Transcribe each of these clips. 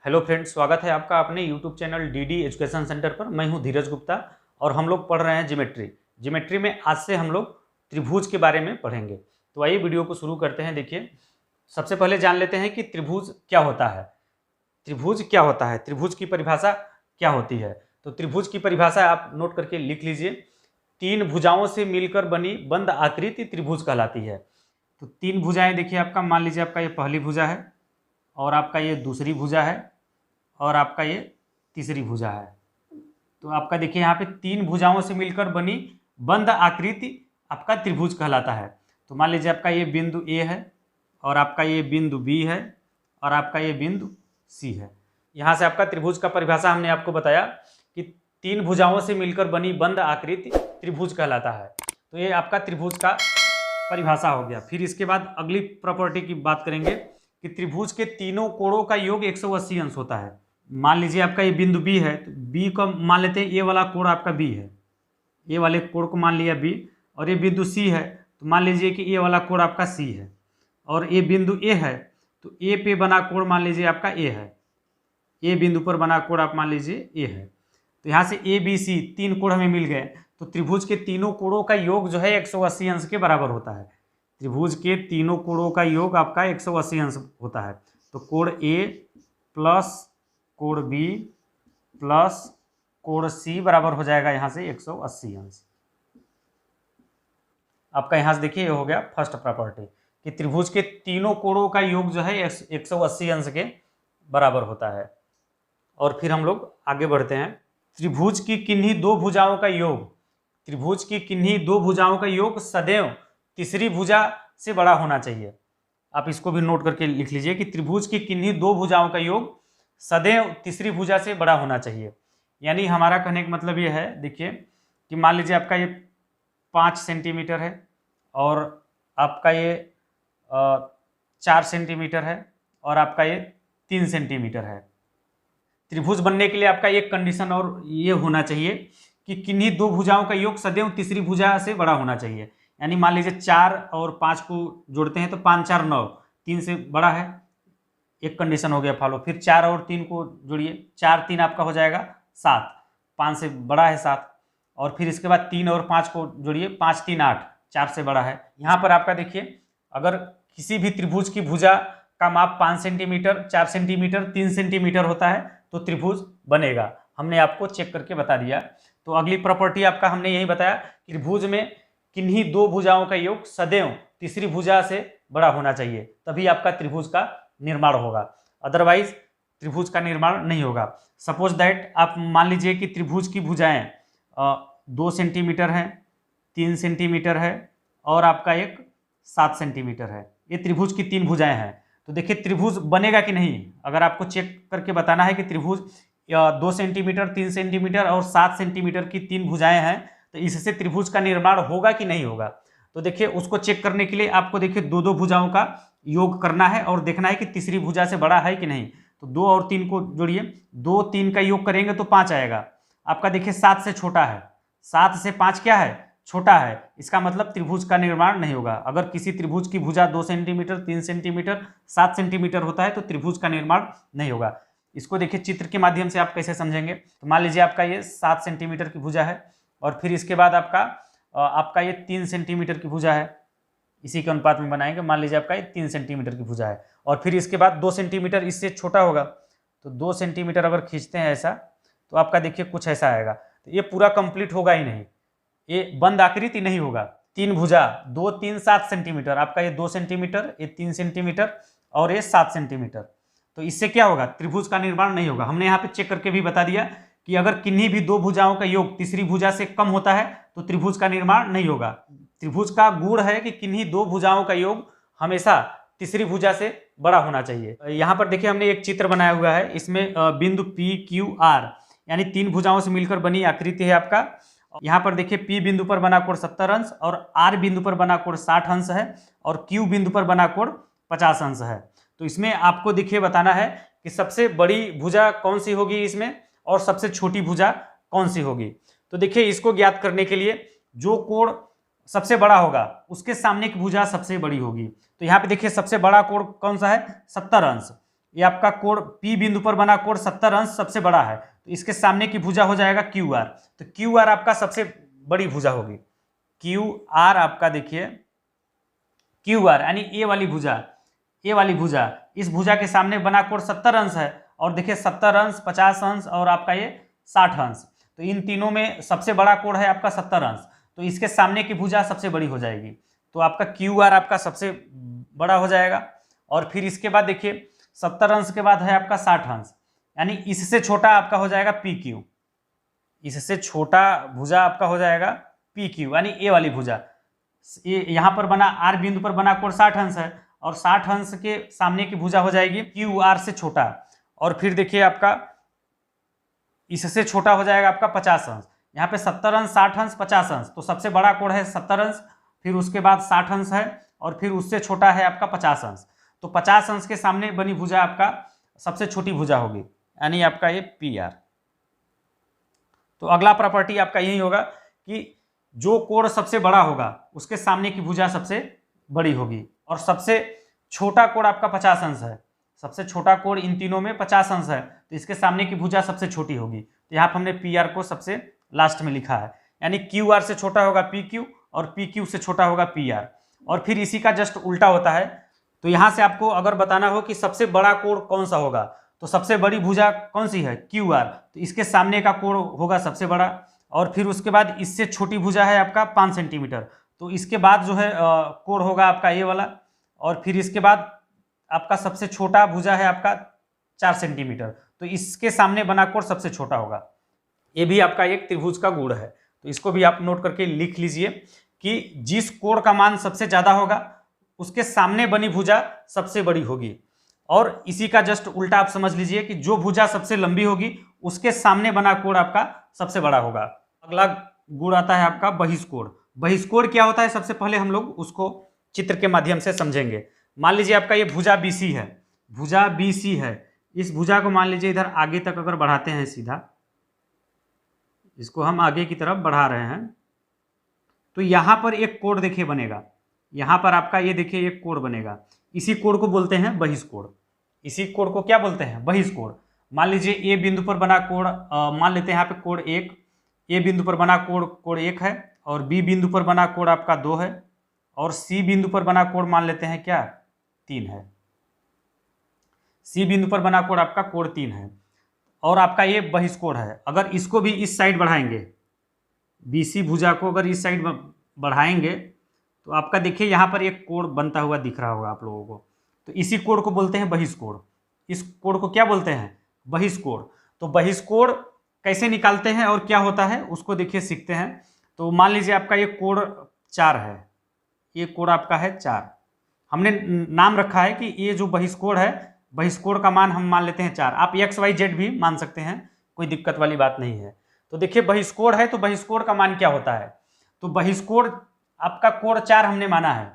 Hello friends, स्वागत है आपका अपने YouTube channel DD education centre पर। मैं हूं धीरज गुप्ता और हम लोग पढ़ रहे हैं ज्योमेट्री में आज से हम लोग त्रिभुज के बारे में पढ़ेंगे। तो आइए वीडियो को शुरू करते हैं। देखिए, सबसे पहले जान लेते हैं कि त्रिभुज क्या होता है। त्रिभुज क्या होता है, त्रिभुज की परिभाषा क्या होती है। तो त्रिभुज की परिभाषा आप नोट करके लिख लीजिए। तीन भुजाओं से मिलकर बनी बंद आकृति त्रिभुज कहलाती है। तो तीन भुजाएं देखिए, आपका मान लीजिए आपका ये पहली भुजा है और आपका ये दूसरी भुजा है और आपका ये तीसरी भुजा है। तो आपका देखिए यहाँ पे तीन भुजाओं से मिलकर बनी बंद आकृति आपका त्रिभुज कहलाता है। तो मान लीजिए आपका ये बिंदु ए है और आपका ये बिंदु बी है और आपका ये बिंदु सी है। यहाँ से आपका त्रिभुज का परिभाषा हमने आपको बताया कि तीन भुजाओं से मिलकर बनी बंद आकृति त्रिभुज कहलाता है। तो ये आपका त्रिभुज का परिभाषा हो गया। फिर इसके बाद अगली प्रॉपर्टी की बात करेंगे कि त्रिभुज के तीनों कोणों का योग 180 अंश होता है। मान लीजिए आपका ये बिंदु बी है, तो बी को मान लेते हैं, ये वाला कोण आपका बी है, ये वाले कोण को मान लिया बी। और ये बिंदु सी है तो मान लीजिए कि ये वाला कोण आपका सी है। और ये बिंदु ए है तो ए पे बना कोण मान लीजिए आपका ए है, ए बिंदु पर बना कोण आप मान लीजिए ए है। तो यहाँ से ए बी सी तीन कोण हमें मिल गए। तो त्रिभुज के तीनों कोणों का योग जो है 180 अंश के बराबर होता है। त्रिभुज के तीनों कोणों का योग आपका 180 अंश होता है। तो कोण ए प्लस कोण बी प्लस कोण सी बराबर हो जाएगा यहाँ से 180 अंश। आपका यहाँ से देखिए ये हो गया फर्स्ट प्रॉपर्टी कि त्रिभुज के तीनों कोणों का योग जो है 180 अंश के बराबर होता है। और फिर हम लोग आगे बढ़ते हैं। त्रिभुज की किन्हीं दो भुजाओं का योग, त्रिभुज की किन्हीं दो भुजाओं का योग सदैव तीसरी भुजा से बड़ा होना चाहिए। आप इसको भी नोट करके लिख लीजिए कि त्रिभुज की किन्हीं दो भुजाओं का योग सदैव तीसरी भुजा से बड़ा होना चाहिए। यानी हमारा कहने का मतलब ये है, देखिए कि मान लीजिए आपका ये 5 सेंटीमीटर है और आपका ये 4 सेंटीमीटर है और आपका ये 3 सेंटीमीटर है। त्रिभुज बनने के लिए आपका एक कंडीशन और ये होना चाहिए कि किन्हीं दो भुजाओं का योग सदैव तीसरी भुजा से बड़ा होना चाहिए। यानी मान लीजिए 4 और 5 को जोड़ते हैं तो 5 4 9, 3 से बड़ा है, एक कंडीशन हो गया फॉलो। फिर 4 और 3 को जोड़िए, 4 3 आपका हो जाएगा 7, 5 से बड़ा है 7। और फिर इसके बाद 3 और 5 को जोड़िए, 5 3 8, 4 से बड़ा है। यहाँ पर आपका देखिए, अगर किसी भी त्रिभुज की भुजा का माप 5 सेंटीमीटर, 4 सेंटीमीटर, 3 सेंटीमीटर होता है तो त्रिभुज बनेगा। हमने आपको चेक करके बता दिया। तो अगली प्रॉपर्टी आपका हमने यही बताया कि त्रिभुज में किन्हीं दो भुजाओं का योग सदैव तीसरी भुजा से बड़ा होना चाहिए, तभी आपका त्रिभुज का निर्माण होगा, अदरवाइज त्रिभुज का निर्माण नहीं होगा। सपोज दैट आप मान लीजिए कि त्रिभुज की भुजाएं 2 सेंटीमीटर है, 3 सेंटीमीटर है और आपका एक 7 सेंटीमीटर है। ये त्रिभुज की तीन भुजाएं हैं। तो देखिए त्रिभुज बनेगा कि नहीं, अगर आपको चेक करके बताना है कि त्रिभुज 2 सेंटीमीटर, 3 सेंटीमीटर और 7 सेंटीमीटर की तीन भुजाएं हैं, तो इससे त्रिभुज का निर्माण होगा कि नहीं होगा। तो देखिए उसको चेक करने के लिए आपको देखिए दो भुजाओं का योग करना है और देखना है कि तीसरी भुजा से बड़ा है कि नहीं। तो 2 और 3 को जोड़िए, 2 3 का योग करेंगे तो 5 आएगा। आपका देखिए 7 से छोटा है, 7 से 5 क्या है, छोटा है। इसका मतलब त्रिभुज का निर्माण नहीं होगा। अगर किसी त्रिभुज की भुजा 2 सेंटीमीटर, 3 सेंटीमीटर, 7 सेंटीमीटर होता है तो त्रिभुज का निर्माण नहीं होगा। इसको देखिए चित्र के माध्यम से आप कैसे समझेंगे। तो मान लीजिए आपका ये 7 सेंटीमीटर की भुजा है और फिर इसके बाद आपका ये 3 सेंटीमीटर की भुजा है, इसी के अनुपात में बनाएंगे। मान लीजिए आपका ये 3 सेंटीमीटर की भुजा है और फिर इसके बाद 2 सेंटीमीटर इससे छोटा होगा, तो 2 सेंटीमीटर अगर खींचते हैं ऐसा तो आपका देखिए कुछ ऐसा आएगा। तो ये पूरा कंप्लीट होगा ही नहीं, ये बंद आकृति नहीं होगा। तीन भुजा 2 3 7 सेंटीमीटर, आपका ये 2 सेंटीमीटर, ये 3 सेंटीमीटर और ये 7 सेंटीमीटर। तो इससे क्या होगा, त्रिभुज का निर्माण नहीं होगा। हमने यहाँ पे चेक करके भी बता दिया कि अगर किन्हीं भी दो भुजाओं का योग तीसरी भुजा से कम होता है तो त्रिभुज का निर्माण नहीं होगा। त्रिभुज का गुण है कि किन्हीं दो भुजाओं का योग हमेशा तीसरी भुजा से बड़ा होना चाहिए। यहाँ पर देखिए हमने एक चित्र बनाया हुआ है, इसमें बिंदु पी क्यू आर यानी तीन भुजाओं से मिलकर बनी आकृति है आपका। यहाँ पर देखिए पी बिंदु पर बना कोण 70 अंश और आर बिंदु पर बना कोण 60 अंश है और क्यू बिंदु पर बना कोण 50 अंश है। तो इसमें आपको देखिए बताना है कि सबसे बड़ी भुजा कौन सी होगी इसमें और सबसे छोटी भुजा कौन सी होगी। तो देखिए इसको ज्ञात करने के लिए जो कोण सबसे बड़ा होगा उसके सामने की भुजा सबसे बड़ी होगी। तो यहाँ पे देखिए सबसे बड़ा कोण कौन सा है, 70 अंश। ये आपका कोण P बिंदु पर बना कोण 70 अंश सबसे बड़ा है, तो इसके सामने की भुजा हो जाएगा QR। तो QR आपका सबसे बड़ी भुजा होगी। QR आपका देखिए QR यानी ए वाली भुजा, इस भुजा के सामने बना कोण 70 अंश है, और देखिए 70 अंश, 50 अंश और आपका ये 60 अंश। तो इन तीनों में सबसे बड़ा कोण है आपका 70 अंश, तो इसके सामने की भुजा सबसे बड़ी हो जाएगी। तो आपका QR आपका सबसे बड़ा हो जाएगा। और फिर इसके बाद देखिए 70 अंश के बाद है आपका 60 अंश, यानी इससे छोटा आपका हो जाएगा PQ। इससे छोटा भुजा आपका हो जाएगा PQ यानी ए वाली भुजा। ये यहाँ पर बना R बिंदु पर बना कोण 60 अंश है, और 60 अंश के सामने की भुजा हो जाएगी QR से छोटा। और फिर देखिए आपका इससे छोटा हो जाएगा आपका 50 अंश। यहाँ पे 70 अंश, 60 अंश, 50 अंश, तो सबसे बड़ा कोण है 70 अंश, फिर उसके बाद 60 अंश है, और फिर उससे छोटा है आपका 50 अंश। तो 50 अंश के सामने बनी भुजा आपका सबसे छोटी भुजा होगी, यानी आपका ये PR। तो अगला प्रॉपर्टी आपका यही होगा कि जो कोण सबसे बड़ा होगा उसके सामने की भुजा सबसे बड़ी होगी, और सबसे छोटा कोण आपका 50 अंश है। सबसे छोटा कोण इन तीनों में 50 अंश है, तो इसके सामने की भुजा सबसे छोटी होगी। तो यहाँ पर हमने PR को सबसे लास्ट में लिखा है, यानी QR से छोटा होगा PQ और PQ से छोटा होगा PR। और फिर इसी का जस्ट उल्टा होता है। तो यहाँ से आपको अगर बताना हो कि सबसे बड़ा कोण कौन सा होगा, तो सबसे बड़ी भुजा कौन सी है QR, तो इसके सामने का कोण होगा सबसे बड़ा। और फिर उसके बाद इससे छोटी भुजा है आपका 5 सेंटीमीटर, तो इसके बाद जो है कोण होगा आपका ये वाला। और फिर इसके बाद आपका सबसे छोटा भुजा है आपका 4 सेंटीमीटर, तो इसके सामने बना कोण सबसे छोटा होगा। ये भी आपका एक त्रिभुज का गुण है, तो इसको भी आप नोट करके लिख लीजिए कि जिस कोण का मान सबसे ज्यादा होगा उसके सामने बनी भुजा सबसे बड़ी होगी। और इसी का जस्ट उल्टा आप समझ लीजिए कि जो भुजा सबसे लंबी होगी उसके सामने बना कोण आपका सबसे बड़ा होगा। अगला गुण आता है आपका बहिष्कोण। बहिष्कोण क्या होता है, सबसे पहले हम लोग उसको चित्र के माध्यम से समझेंगे। मान लीजिए आपका ये भुजा BC है, भुजा BC है। इस भुजा को मान लीजिए इधर आगे तक अगर बढ़ाते हैं, सीधा इसको हम आगे की तरफ बढ़ा रहे हैं, तो यहाँ पर एक कोण देखिए बनेगा। यहाँ पर आपका ये देखिए एक कोण बनेगा, इसी कोण को बोलते हैं बहिष्कोण। इसी कोण को क्या बोलते हैं, बहिष्कोण। मान लीजिए ए बिंदु पर बना कोण, मान लेते हैं यहाँ पे कोण 1, ए बिंदु पर बना कोण 1 है, और बी बिंदु पर बना कोण आपका 2 है, और सी बिंदु पर बना कोण मान लेते हैं क्या 3 है। सी बिंदु पर बना कोण आपका कोण 3 है, और आपका ये बहिष्कोण है। अगर इसको भी इस साइड बढ़ाएंगे, BC भुजा को अगर इस साइड बढ़ाएंगे, तो आपका देखिए यहाँ पर एक कोण बनता हुआ दिख रहा होगा आप लोगों को, तो इसी कोण को बोलते हैं बहिष्कोण। इस कोण को क्या बोलते हैं, बहिष्कोण। तो बहिष्कोण कैसे निकालते हैं और क्या होता है उसको देखिए सीखते हैं। तो मान लीजिए आपका ये कोण 4 है, ये कोण आपका है 4। हमने नाम रखा है कि ये जो बहिष्कोण है, बहिष्कोण का मान हम मान लेते हैं 4। आप XYZ भी मान सकते हैं, कोई दिक्कत वाली बात नहीं है। तो देखिए बहिष्कोण है, तो बहिष्कोण का मान क्या होता है, तो बहिष्कोण आपका कोण 4 हमने माना है।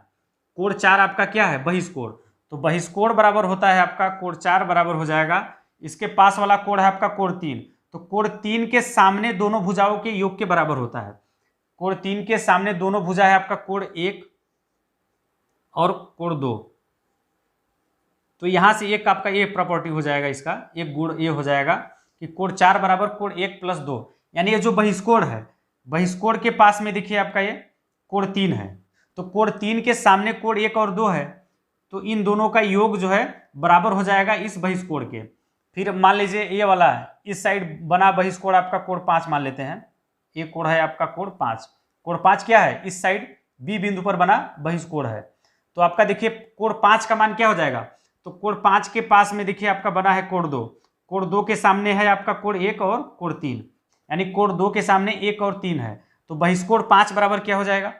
कोण 4 आपका क्या है, बहिष्कोण। तो बहिष्कोण बराबर होता है आपका कोण 4 बराबर हो जाएगा, इसके पास वाला कोण है आपका कोण 3, तो कोण 3 के सामने दोनों भुजाओं के योग के बराबर होता है। कोण 3 के सामने दोनों भुजा है आपका कोण 1 और कोण 2। तो यहां से एक आपका ये प्रॉपर्टी हो जाएगा, इसका एक गुण ये हो जाएगा कि कोण 4 बराबर कोण 1 प्लस 2, यानी ये जो बहिष्कोण है, बहिष्कोण के पास में देखिए आपका ये कोण 3 है, तो कोण 3 के सामने कोण 1 और 2 है, तो इन दोनों का योग जो है बराबर हो जाएगा इस बहिष्कोण के। फिर मान लीजिए ये वाला है, इस साइड बना बहिष्कोण आपका कोण 5 मान लेते हैं, ये कोण है आपका कोण 5। कोण 5 क्या है, इस साइड बी बिंदु पर बना बहिष्कोण है। तो आपका देखिए कोण 5 का मान क्या हो जाएगा, तो कोण 5 के पास में देखिए आपका बना है कोण 2, कोण 2 के सामने है आपका कोण 1 और कोण 3, यानी कोण 2 के सामने 1 और 3 है। तो बहिष्कोण 5 बराबर क्या हो जाएगा,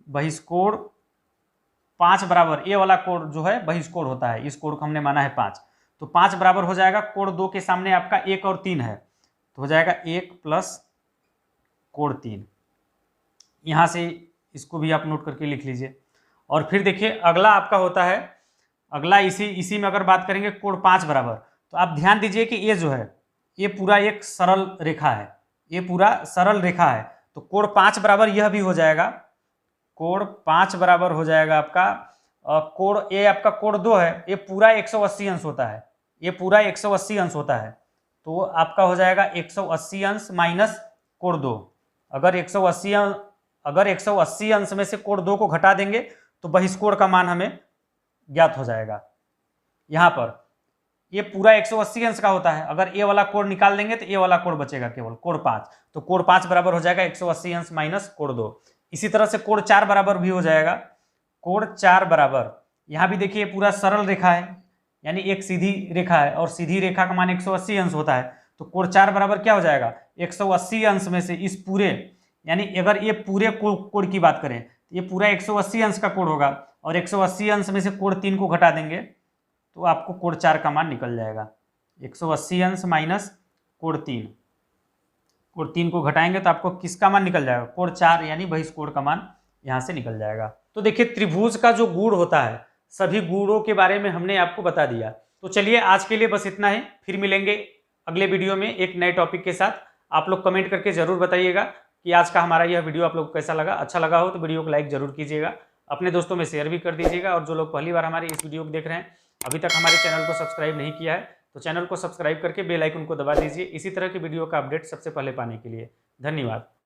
बहिष्कोण 5 बराबर ये वाला कोण जो है बहिष्कोण होता है, इस कोण को हमने माना है 5, तो 5 बराबर हो जाएगा कोण 2 के सामने आपका 1 और 3 है, तो हो जाएगा 1 प्लस कोण 3। यहाँ से इसको भी आप नोट करके लिख लीजिए। और फिर देखिए अगला आपका होता है, अगला इसी में अगर बात करेंगे कोण 5 बराबर, तो आप ध्यान दीजिए कि ये जो है ये पूरा एक सरल रेखा है, ये पूरा सरल रेखा है, तो कोण 5 बराबर यह भी हो जाएगा, कोण 5 बराबर हो जाएगा आपका कोण ये आपका कोण 2 है, ये पूरा 180 अंश होता है, ये पूरा 180 अंश होता है, तो आपका हो जाएगा 180 अंश माइनस कोण 2। अगर 180 अंश में से कोण 2 को घटा देंगे तो बहिष्कोण का मान हमें ज्ञात हो जाएगा। यहाँ पर ये पूरा 180 अंश का होता है, अगर ए वाला कोण निकाल देंगे तो ए वाला कोण बचेगा केवल कोण 5, तो कोण 5 बराबर हो जाएगा 180 अंश माइनस कोण 2। इसी तरह से कोण 4 बराबर भी हो जाएगा। कोण 4 बराबर, यहाँ भी देखिए पूरा सरल रेखा है, यानी एक सीधी रेखा है और सीधी रेखा का मान 180 अंश होता है, तो कोण 4 बराबर क्या हो जाएगा 180 अंश में से इस पूरे, यानी अगर ये पूरे कोण की बात करें तो ये पूरा 180 अंश का कोण होगा, और 180 अंश में से कोण 3 को घटा देंगे तो आपको कोण 4 का मान निकल जाएगा। 180 अंश माइनस कोण 3, कोण 3 को घटाएंगे तो आपको किसका मान निकल जाएगा, कोण 4, यानी बहिष्कोण का मान यहाँ से निकल जाएगा। तो देखिए त्रिभुज का जो गुण होता है, सभी गुणों के बारे में हमने आपको बता दिया। तो चलिए आज के लिए बस इतना ही, फिर मिलेंगे अगले वीडियो में एक नए टॉपिक के साथ। आप लोग कमेंट करके जरूर बताइएगा कि आज का हमारा यह वीडियो आप लोग को कैसा लगा। अच्छा लगा हो तो वीडियो को लाइक जरूर कीजिएगा, अपने दोस्तों में शेयर भी कर दीजिएगा, और जो लोग पहली बार हमारे इस वीडियो को देख रहे हैं, अभी तक हमारे चैनल को सब्सक्राइब नहीं किया है, तो चैनल को सब्सक्राइब करके बेल आइकन को दबा दीजिए इसी तरह की वीडियो का अपडेट सबसे पहले पाने के लिए। धन्यवाद।